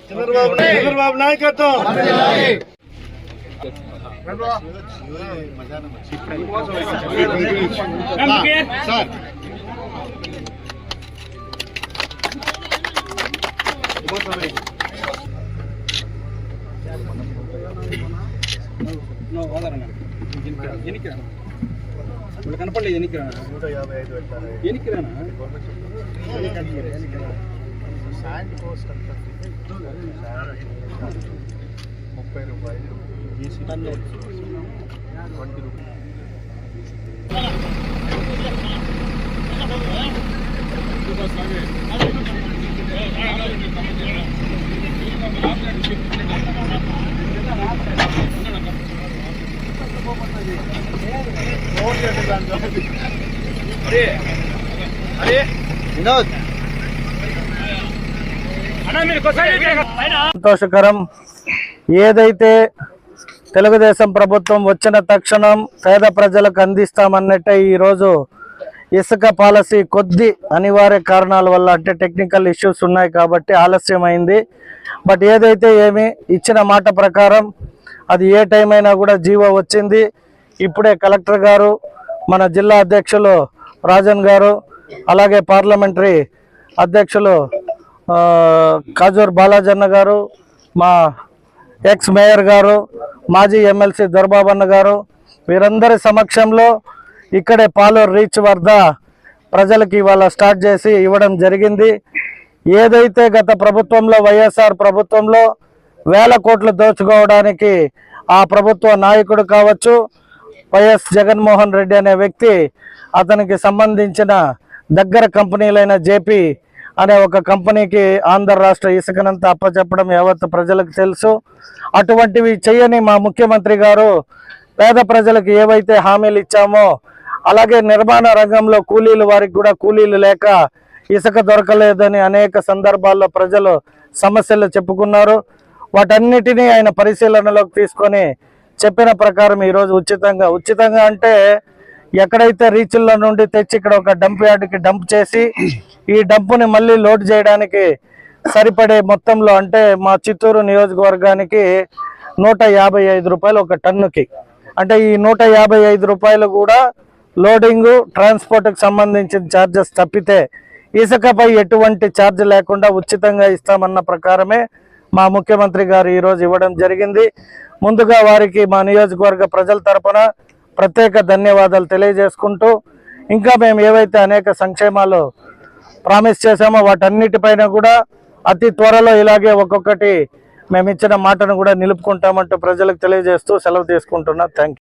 చంద్రబాబు నాయకత్వం. కనపడలేదు ఎన్నికరానా 30 రూపాయలు సంతోషకరం. ఏదైతే తెలుగుదేశం ప్రభుత్వం వచ్చిన తక్షణం పేద ప్రజలకు అందిస్తామన్నట్టే ఈరోజు ఇసుక పాలసీ కొద్ది అనివార్య కారణాల వల్ల అంటే టెక్నికల్ ఇష్యూస్ ఉన్నాయి కాబట్టి ఆలస్యమైంది. బట్ ఏదైతే ఏమి ఇచ్చిన మాట ప్రకారం అది ఏ టైం అయినా కూడా జీవో వచ్చింది. ఇప్పుడే కలెక్టర్ గారు, మన జిల్లా అధ్యక్షులు రాజన్ గారు, అలాగే పార్లమెంటరీ అధ్యక్షులు కాజూర్ బాలాజన్న గారు, మా ఎక్స్ మేయర్ గారు, మాజీ ఎమ్మెల్సీ దొరబాబన్న గారు, వీరందరి సమక్షంలో ఇక్కడే పాలూరు రీచ్ వద్ద ప్రజలకి ఇవాళ స్టార్ట్ చేసి ఇవ్వడం జరిగింది. ఏదైతే గత ప్రభుత్వంలో వైఎస్ఆర్ ప్రభుత్వంలో వేల కోట్లు దోచుకోవడానికి ఆ ప్రభుత్వ నాయకుడు కావచ్చు, వైఎస్ జగన్మోహన్ రెడ్డి అనే వ్యక్తి, అతనికి సంబంధించిన దగ్గర కంపెనీలైన జేపీ అనే ఒక కంపెనీకి ఆంధ్ర రాష్ట్ర ఇసుకనంతా అప్పచెప్పడం యావత్ ప్రజలకు తెలుసు. అటువంటివి చేయని మా ముఖ్యమంత్రి గారు పేద ప్రజలకు ఏవైతే హామీలు ఇచ్చామో, అలాగే నిర్మాణ రంగంలో కూలీలు, వారికి కూడా కూలీలు లేక ఇసుక దొరకలేదని అనేక సందర్భాల్లో ప్రజలు సమస్యలు చెప్పుకున్నారు. వాటన్నిటినీ ఆయన పరిశీలనలోకి తీసుకొని చెప్పిన ప్రకారం ఈరోజు ఉచితంగా అంటే ఎక్కడైతే రీచ్ల నుండి తెచ్చి ఇక్కడ ఒక డంప్ యార్డ్కి డంప్ చేసి ఈ డంపుని మళ్ళీ లోడ్ చేయడానికి సరిపడే మొత్తంలో అంటే మా చిత్తూరు నియోజకవర్గానికి 155 రూపాయలు ఒక టన్నుకి. అంటే ఈ 155 రూపాయలు కూడా లోడింగు ట్రాన్స్పోర్ట్కి సంబంధించిన ఛార్జెస్ తప్పితే ఇసుకపై ఎటువంటి ఛార్జ్ లేకుండా ఉచితంగా ఇస్తామన్న ప్రకారమే మా ముఖ్యమంత్రి గారు ఈరోజు ఇవ్వడం జరిగింది. ముందుగా వారికి మా నియోజకవర్గ ప్రజల తరపున ప్రత్యేక ధన్యవాదాలు తెలియజేసుకుంటూ, ఇంకా మేము ఏవైతే అనేక సంక్షేమాలు ప్రామిస్ చేశామో వాటన్నిటిపైన కూడా అతి త్వరలో ఇలాగే ఒక్కొక్కటి మేము ఇచ్చిన మాటను కూడా నిలుపుకుంటామంటూ ప్రజలకు తెలియజేస్తూ సెలవు తీసుకుంటున్నా. Thank you.